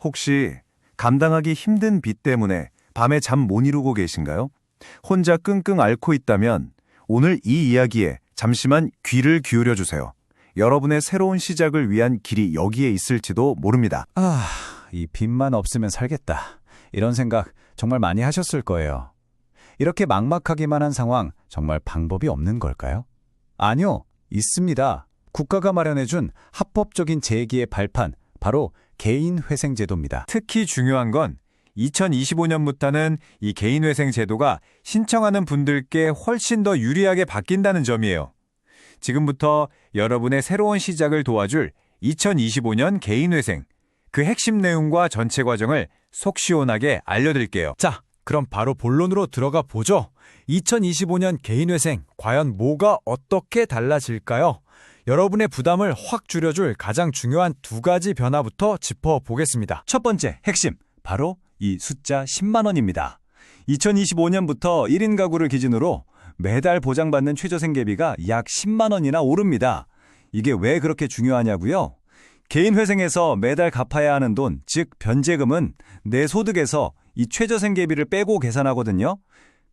혹시 감당하기 힘든 빚 때문에 밤에 잠 못 이루고 계신가요? 혼자 끙끙 앓고 있다면 오늘 이 이야기에 잠시만 귀를 기울여 주세요. 여러분의 새로운 시작을 위한 길이 여기에 있을지도 모릅니다. 이 빚만 없으면 살겠다. 이런 생각 정말 많이 하셨을 거예요. 이렇게 막막하기만 한 상황 정말 방법이 없는 걸까요? 아니요, 있습니다. 국가가 마련해준 합법적인 재기의 발판, 바로 개인회생제도입니다. 특히 중요한 건 2025년부터는 이 개인회생 제도가 신청하는 분들께 훨씬 더 유리하게 바뀐다는 점이에요. 지금부터 여러분의 새로운 시작을 도와줄 2025년 개인회생, 그 핵심 내용과 전체 과정을 속 시원하게 알려드릴게요. 자, 그럼 바로 본론으로 들어가 보죠. 2025년 개인회생, 과연 뭐가 어떻게 달라질까요? 여러분의 부담을 확 줄여줄 가장 중요한 두 가지 변화부터 짚어보겠습니다. 첫 번째 핵심, 바로 이 숫자 10만 원입니다. 2025년부터 1인 가구를 기준으로 매달 보장받는 최저생계비가 약 10만 원이나 오릅니다. 이게 왜 그렇게 중요하냐고요? 개인회생에서 매달 갚아야 하는 돈, 즉 변제금은 내 소득에서 이 최저생계비를 빼고 계산하거든요.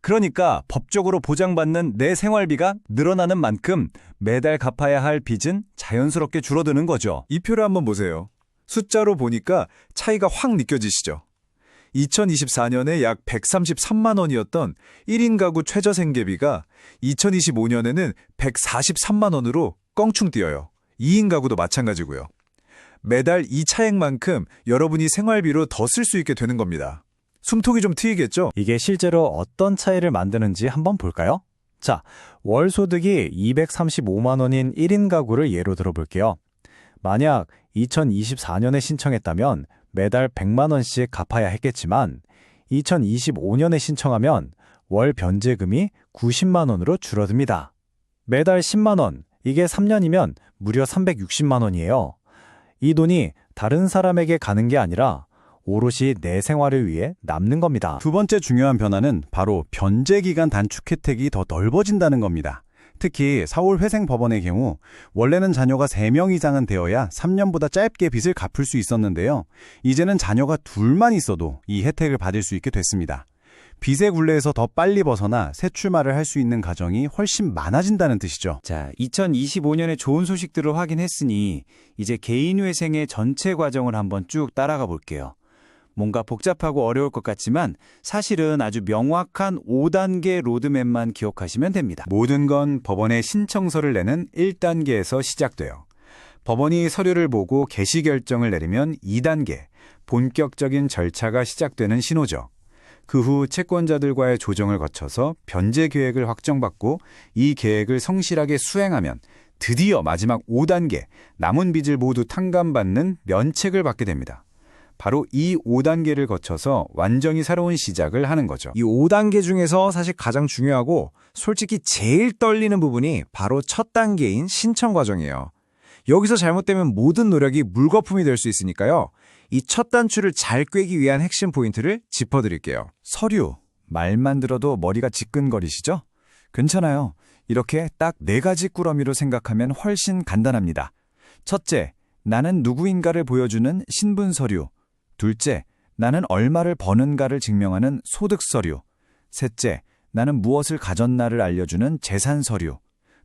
그러니까 법적으로 보장받는 내 생활비가 늘어나는 만큼 매달 갚아야 할 빚은 자연스럽게 줄어드는 거죠. 이 표를 한번 보세요. 숫자로 보니까 차이가 확 느껴지시죠? 2024년에 약 133만 원이었던 1인 가구 최저생계비가 2025년에는 143만 원으로 껑충 뛰어요. 2인 가구도 마찬가지고요. 매달 이 차액만큼 여러분이 생활비로 더 쓸 수 있게 되는 겁니다. 숨통이 좀 트이겠죠? 이게 실제로 어떤 차이를 만드는지 한번 볼까요? 자, 월 소득이 235만 원인 1인 가구를 예로 들어볼게요. 만약 2024년에 신청했다면 매달 100만 원씩 갚아야 했겠지만 2025년에 신청하면 월 변제금이 90만 원으로 줄어듭니다. 매달 10만 원, 이게 3년이면 무려 360만 원이에요. 이 돈이 다른 사람에게 가는 게 아니라 오롯이 내 생활을 위해 남는 겁니다. 두 번째 중요한 변화는 바로 변제기간 단축 혜택이 더 넓어진다는 겁니다. 특히 서울회생법원의 경우 원래는 자녀가 3명 이상은 되어야 3년보다 짧게 빚을 갚을 수 있었는데요. 이제는 자녀가 둘만 있어도 이 혜택을 받을 수 있게 됐습니다. 빚의 굴레에서 더 빨리 벗어나 새 출발을 할 수 있는 가정이 훨씬 많아진다는 뜻이죠. 자, 2025년에 좋은 소식들을 확인했으니 이제 개인회생의 전체 과정을 한번 쭉 따라가 볼게요. 뭔가 복잡하고 어려울 것 같지만 사실은 아주 명확한 5단계 로드맵만 기억하시면 됩니다. 모든 건 법원에 신청서를 내는 1단계에서 시작돼요. 법원이 서류를 보고 개시 결정을 내리면 2단계, 본격적인 절차가 시작되는 신호죠. 그 후 채권자들과의 조정을 거쳐서 변제 계획을 확정받고 이 계획을 성실하게 수행하면 드디어 마지막 5단계, 남은 빚을 모두 탕감받는 면책을 받게 됩니다. 바로 이 5단계를 거쳐서 완전히 새로운 시작을 하는 거죠. 이 5단계 중에서 사실 가장 중요하고 솔직히 제일 떨리는 부분이 바로 첫 단계인 신청 과정이에요. 여기서 잘못되면 모든 노력이 물거품이 될 수 있으니까요. 이 첫 단추를 잘 꿰기 위한 핵심 포인트를 짚어드릴게요. 서류, 말만 들어도 머리가 지끈거리시죠? 괜찮아요. 이렇게 딱 4가지 꾸러미로 생각하면 훨씬 간단합니다. 첫째, 나는 누구인가를 보여주는 신분 서류. 둘째, 나는 얼마를 버는가를 증명하는 소득 서류. 셋째, 나는 무엇을 가졌나를 알려주는 재산 서류.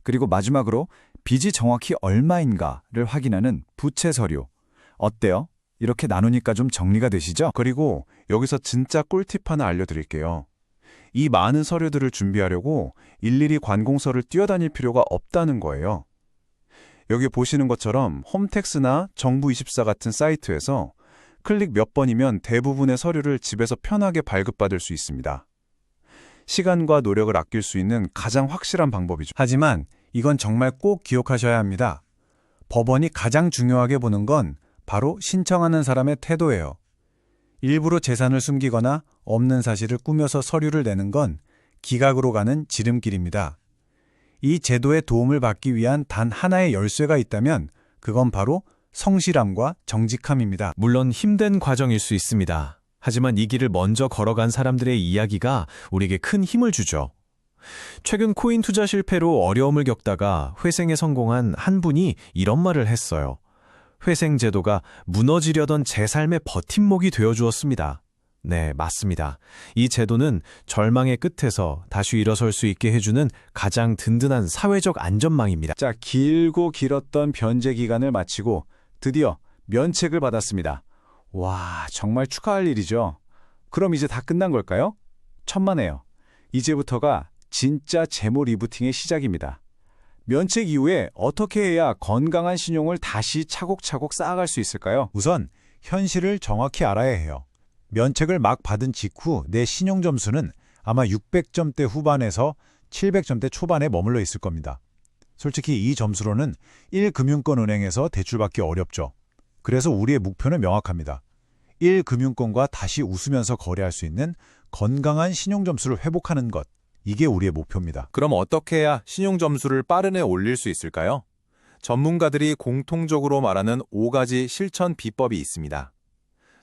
그리고 마지막으로 빚이 정확히 얼마인가를 확인하는 부채 서류. 어때요? 이렇게 나누니까 좀 정리가 되시죠? 그리고 여기서 진짜 꿀팁 하나 알려드릴게요. 이 많은 서류들을 준비하려고 일일이 관공서를 뛰어다닐 필요가 없다는 거예요. 여기 보시는 것처럼 홈택스나 정부24 같은 사이트에서 클릭 몇 번이면 대부분의 서류를 집에서 편하게 발급받을 수 있습니다. 시간과 노력을 아낄 수 있는 가장 확실한 방법이죠. 하지만 이건 정말 꼭 기억하셔야 합니다. 법원이 가장 중요하게 보는 건 바로 신청하는 사람의 태도예요. 일부러 재산을 숨기거나 없는 사실을 꾸며서 서류를 내는 건 기각으로 가는 지름길입니다. 이 제도의 도움을 받기 위한 단 하나의 열쇠가 있다면 그건 바로 성실함과 정직함입니다. 물론 힘든 과정일 수 있습니다. 하지만 이 길을 먼저 걸어간 사람들의 이야기가 우리에게 큰 힘을 주죠. 최근 코인 투자 실패로 어려움을 겪다가 회생에 성공한 한 분이 이런 말을 했어요. 회생제도가 무너지려던 제 삶의 버팀목이 되어 주었습니다. 네, 맞습니다. 이 제도는 절망의 끝에서 다시 일어설 수 있게 해주는 가장 든든한 사회적 안전망입니다. 자, 길고 길었던 변제 기간을 마치고 드디어 면책을 받았습니다. 와, 정말 축하할 일이죠. 그럼 이제 다 끝난 걸까요? 천만에요. 이제부터가 진짜 재무 리부팅의 시작입니다. 면책 이후에 어떻게 해야 건강한 신용을 다시 차곡차곡 쌓아갈 수 있을까요? 우선 현실을 정확히 알아야 해요. 면책을 막 받은 직후 내 신용 점수는 아마 600점대 후반에서 700점대 초반에 머물러 있을 겁니다. 솔직히 이 점수로는 1금융권 은행에서 대출받기 어렵죠. 그래서 우리의 목표는 명확합니다. 1금융권과 다시 웃으면서 거래할 수 있는 건강한 신용 점수를 회복하는 것. 이게 우리의 목표입니다. 그럼 어떻게 해야 신용 점수를 빠르게 올릴 수 있을까요? 전문가들이 공통적으로 말하는 5가지 실천 비법이 있습니다.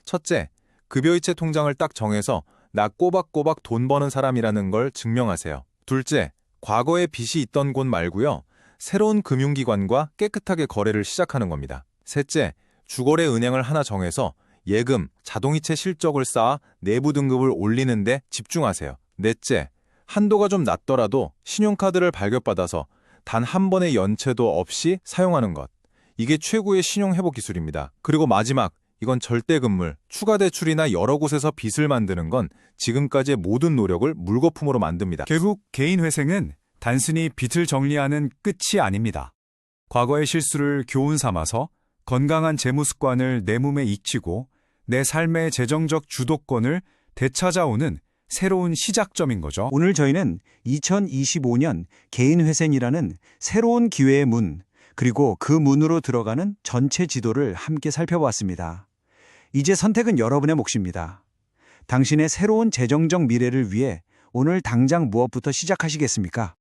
첫째, 급여이체 통장을 딱 정해서 나 꼬박꼬박 돈 버는 사람이라는 걸 증명하세요. 둘째, 과거에 빚이 있던 곳 말고요. 새로운 금융기관과 깨끗하게 거래를 시작하는 겁니다. 셋째, 주거래 은행을 하나 정해서 예금, 자동이체 실적을 쌓아 내부 등급을 올리는 데 집중하세요. 넷째, 한도가 좀 낮더라도 신용카드를 발급받아서 단 한 번의 연체도 없이 사용하는 것. 이게 최고의 신용 회복 기술입니다. 그리고 마지막, 이건 절대 금물, 추가 대출이나 여러 곳에서 빚을 만드는 건 지금까지의 모든 노력을 물거품으로 만듭니다. 결국 개인 회생은 단순히 빚을 정리하는 끝이 아닙니다. 과거의 실수를 교훈 삼아서 건강한 재무 습관을 내 몸에 익히고 내 삶의 재정적 주도권을 되찾아오는 새로운 시작점인 거죠. 오늘 저희는 2025년 개인회생이라는 새로운 기회의 문, 그리고 그 문으로 들어가는 전체 지도를 함께 살펴보았습니다. 이제 선택은 여러분의 몫입니다. 당신의 새로운 재정적 미래를 위해 오늘 당장 무엇부터 시작하시겠습니까?